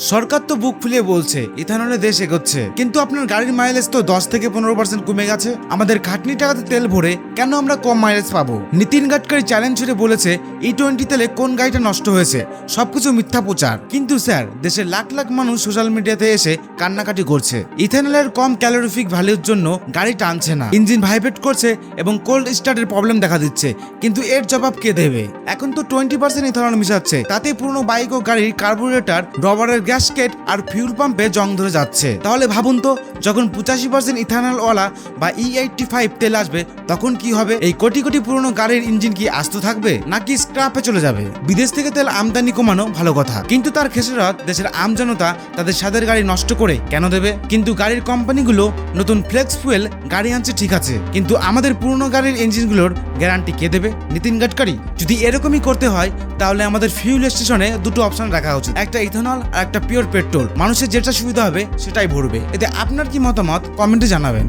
সরকার তো বুক ফুলিয়ে বলছে ইথানলে দেশ এগোচ্ছে, কিন্তু আপনার গাড়ির মাইলেজ তো 10 থেকে 15% কমে গেছে। আমাদের খাটনি টাকাতে তেল ভরে কেন আমরা কম মাইলেজ পাবো? নীতিন গাডকারি চ্যালেঞ্জ ছুড়ে বলেছে E20 তেলে কোন গাড়িটা নষ্ট হয়েছে, সবকিছু মিথ্যা প্রচার। কিন্তু স্যার, দেশের লাখ লাখ মানুষ সোশ্যাল মিডিয়াতে এসে কান্নাকাটি করছে ইথানলের কম ক্যালোরিফিক ভ্যালুর জন্য গাড়ি টানছে না, ইঞ্জিন ভাইব্রেট করছে এবং কোল্ড স্টার্টের প্রবলেম দেখা দিচ্ছে। কিন্তু এর জবাব কে দেবে? এখন তো 20% ইথানল মিশাচ্ছে, তাতে পুরনো বাইক ও গাড়ির কার্বোরেটর, রবারের গ্যাসকেট আর ফিউল পাম্পে জং ধরে যাচ্ছে। তাহলে ভাবুন তো, যখন 85% ইথানলওয়ালা বা E85 তেল আসবে তখন কি হবে? এই কোটি কোটি পুরনো গাড়ির ইঞ্জিন কি আস্ত থাকবে নাকি স্ক্র্যাপে চলে যাবে? বিদেশ থেকে তেল আমদানি কমানো ভালো কথা, কিন্তু তার খেসারত দেশের আমজনতা তাদের স্বাদের গাড়ি নষ্ট করে কেন দেবে? কিন্তু গাড়ির কোম্পানিগুলো নতুন ফ্লেক্স ফুয়েল গাড়ি আনছে ঠিক আছে, কিন্তু আমাদের পুরনো গাড়ির ইঞ্জিনগুলোর গ্যারান্টি কে দেবে? নীতিন গাডকারি। যদি এরকমই করতে হয় তাহলে আমাদের ফিউল স্টেশনে দুটো অপশন রাখা উচিত, একটা ইথানল আর একটা পিওর পেট্রোল। মানুষের যেটা সুবিধা হবে সেটাই ভরবে। এতে আপনার কি মতামত কমেন্টে জানাবেন।